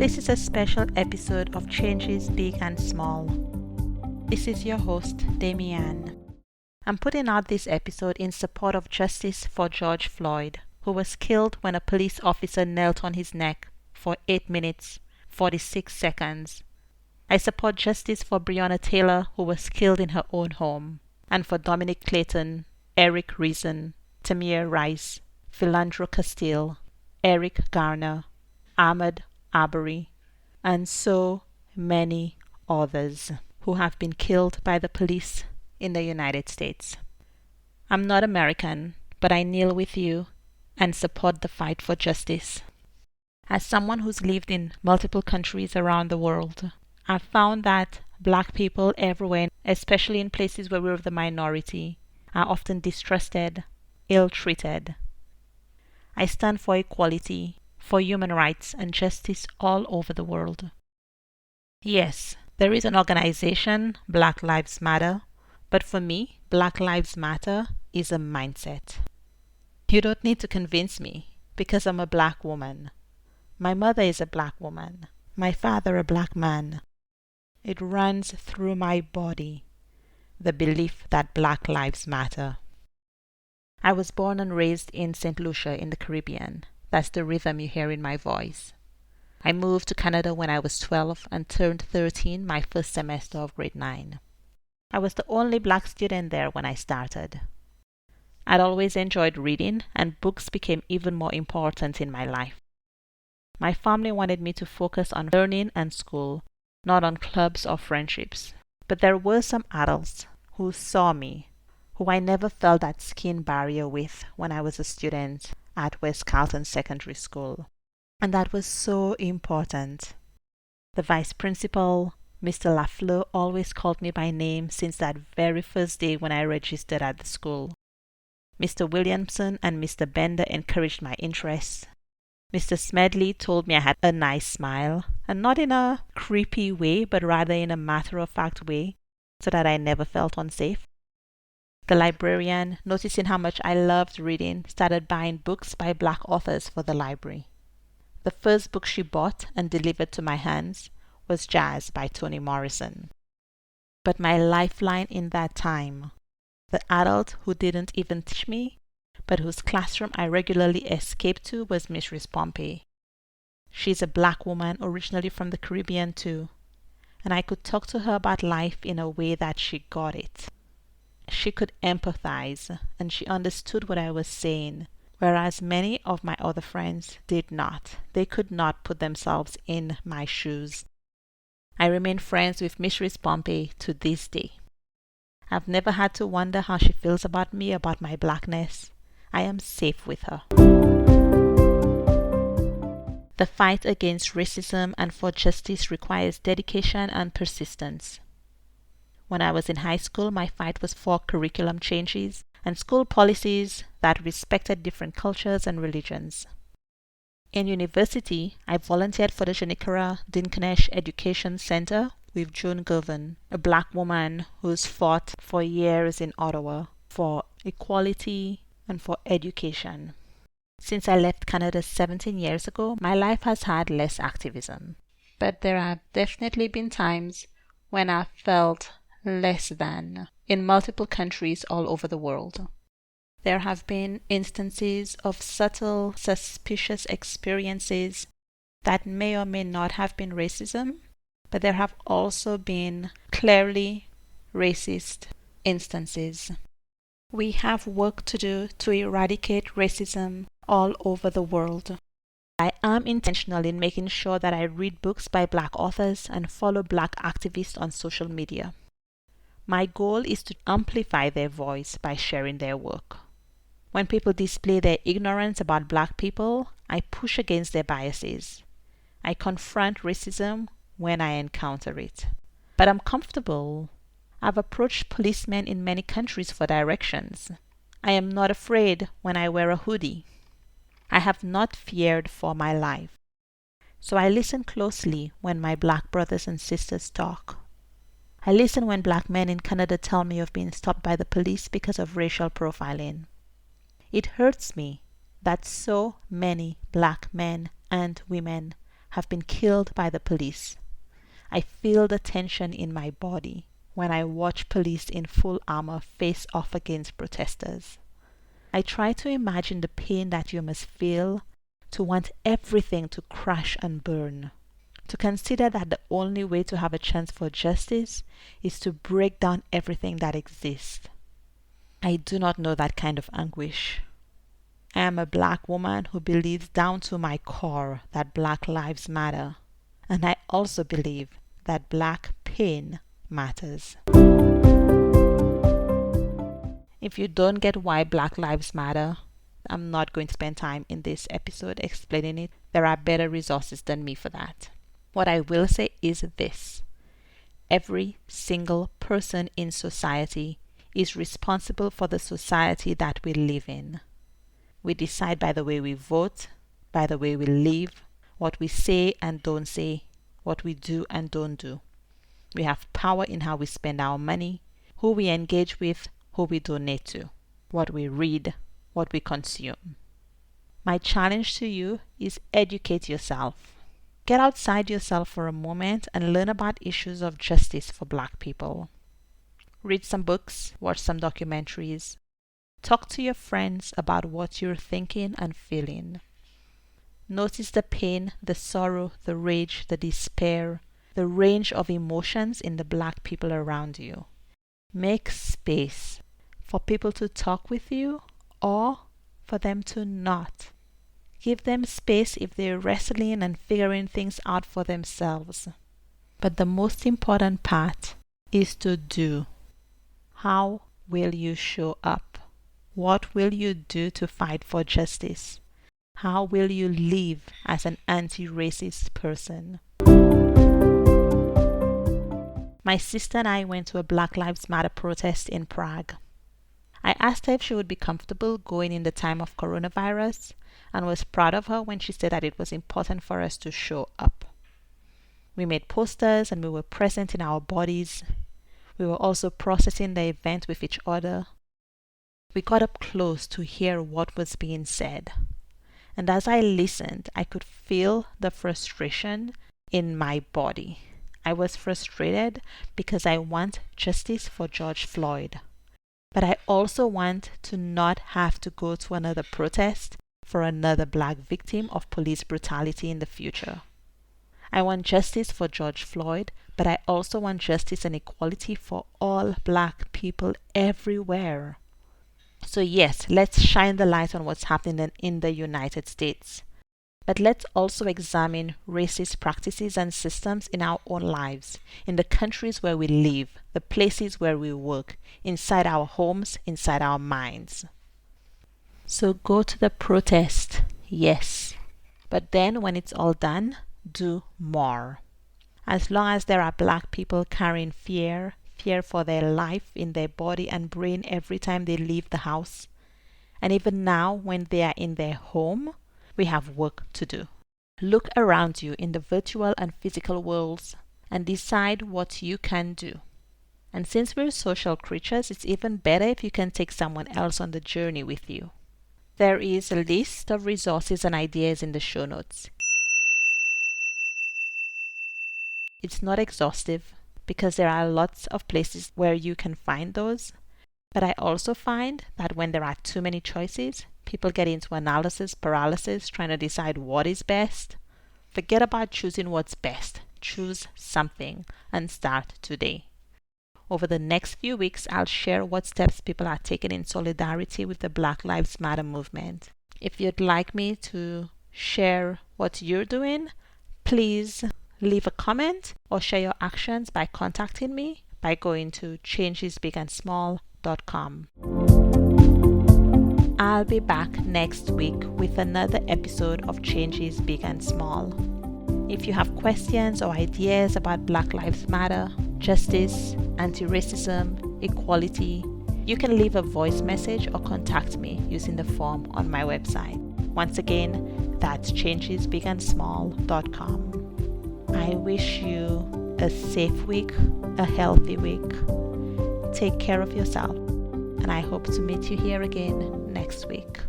This is a special episode of Changes Big and Small. This is your host, Damian. I'm putting out this episode in support of justice for George Floyd, who was killed when a police officer knelt on his neck for 8 minutes, 46 seconds. I support justice for Breonna Taylor, who was killed in her own home, and for Dominique Clayton, Eric Reason, Tamir Rice, Philando Castile, Eric Garner, Ahmaud Arbery, and so many others who have been killed by the police in the United States. I'm not American, but I kneel with you and support the fight for justice. As someone who's lived in multiple countries around the world, I've found that Black people everywhere, especially in places where we're the minority, are often distrusted, ill-treated. I stand for equality, for human rights and justice all over the world. Yes, there is an organization, Black Lives Matter, but for me, Black Lives Matter is a mindset. You don't need to convince me, because I'm a Black woman. My mother is a Black woman. My father a Black man. It runs through my body, the belief that Black Lives Matter. I was born and raised in St. Lucia in the Caribbean. That's the rhythm you hear in my voice. I moved to Canada when I was 12 and turned 13 my first semester of grade 9. I was the only Black student there when I started. I'd always enjoyed reading, and books became even more important in my life. My family wanted me to focus on learning and school, not on clubs or friendships. But there were some adults who saw me, who I never felt that skin barrier with when I was a student at West Carleton Secondary School. And that was so important. The vice principal, Mr. Lafleur, always called me by name since that very first day when I registered at the school. Mr. Williamson and Mr. Bender encouraged my interests. Mr. Smedley told me I had a nice smile, and not in a creepy way, but rather in a matter-of-fact way, so that I never felt unsafe. The librarian, noticing how much I loved reading, started buying books by Black authors for the library. The first book she bought and delivered to my hands was Jazz by Toni Morrison. But my lifeline in that time, the adult who didn't even teach me, but whose classroom I regularly escaped to, was Miss Pompey. She's a Black woman originally from the Caribbean too, and I could talk to her about life in a way that she got it. She could empathize, and she understood what I was saying, whereas many of my other friends did not. They could not put themselves in my shoes. I remain friends with Miss Pompey to this day. I've never had to wonder how she feels about me, about my Blackness. I am safe with her. The fight against racism and for justice requires dedication and persistence. When I was in high school, my fight was for curriculum changes and school policies that respected different cultures and religions. In university, I volunteered for the Janikara Dinkinesh Education Center with Joan Govan, a Black woman who's fought for years in Ottawa for equality and for education. Since I left Canada 17 years ago, my life has had less activism. But there have definitely been times when I felt less than in multiple countries all over the world. There have been instances of subtle, suspicious experiences that may or may not have been racism, but there have also been clearly racist instances. We have work to do to eradicate racism all over the world. I am intentional in making sure that I read books by Black authors and follow Black activists on social media. My goal is to amplify their voice by sharing their work. When people display their ignorance about Black people, I push against their biases. I confront racism when I encounter it. But I'm comfortable. I've approached policemen in many countries for directions. I am not afraid when I wear a hoodie. I have not feared for my life. So I listen closely when my Black brothers and sisters talk. I listen when Black men in Canada tell me of being stopped by the police because of racial profiling. It hurts me that so many Black men and women have been killed by the police. I feel the tension in my body when I watch police in full armor face off against protesters. I try to imagine the pain that you must feel to want everything to crash and burn, to consider that the only way to have a chance for justice is to break down everything that exists. I do not know that kind of anguish. I am a black woman who believes down to my core that Black lives matter, and I also believe that black pain matters. If you don't get why Black Lives Matter, I'm not going to spend time in this episode explaining it. There are better resources than me for that. What I will say is this: every single person in society is responsible for the society that we live in. We decide by the way we vote, by the way we live, what we say and don't say, what we do and don't do. We have power in how we spend our money, who we engage with, who we donate to, what we read, what we consume. My challenge to you is educate yourself. Get outside yourself for a moment and learn about issues of justice for black people. Read some books, watch some documentaries. Talk to your friends about what you're thinking and feeling. Notice the pain, the sorrow, the rage, the despair, the range of emotions in the black people around you. Make space for people to talk with you or for them to not. Give them space if they're wrestling and figuring things out for themselves. But the most important part is to do. How will you show up? What will you do to fight for justice? How will you live as an anti-racist person? My sister and I went to a Black Lives Matter protest in Prague. I asked her if she would be comfortable going in the time of coronavirus, and was proud of her when she said that it was important for us to show up. We made posters and we were present in our bodies. We were also processing the event with each other. We got up close to hear what was being said. And as I listened, I could feel the frustration in my body. I was frustrated because I want justice for George Floyd. But I also want to not have to go to another protest for another black victim of police brutality in the future. I want justice for George Floyd, but I also want justice and equality for all black people everywhere. So yes, let's shine the light on what's happening in the United States. But let's also examine racist practices and systems in our own lives, in the countries where we live, the places where we work, inside our homes, inside our minds. So go to the protest, yes. But then when it's all done, do more. As long as there are black people carrying fear for their life in their body and brain every time they leave the house, and even now when they are in their home, we have work to do. Look around you in the virtual and physical worlds and decide what you can do. And since we're social creatures, it's even better if you can take someone else on the journey with you. There is a list of resources and ideas in the show notes. It's not exhaustive because there are lots of places where you can find those, but I also find that when there are too many choices, people get into analysis paralysis trying to decide what is best. Forget about choosing what's best. Choose something and start today. Over the next few weeks, I'll share what steps people are taking in solidarity with the Black Lives Matter movement. If you'd like me to share what you're doing, please leave a comment or share your actions by contacting me by going to changesbigandsmall.com. I'll be back next week with another episode of Changes Big and Small. If you have questions or ideas about Black Lives Matter, justice, anti-racism, equality, you can leave a voice message or contact me using the form on my website. Once again, that's changesbigandsmall.com. I wish you a safe week, a healthy week. Take care of yourself, and I hope to meet you here again next week.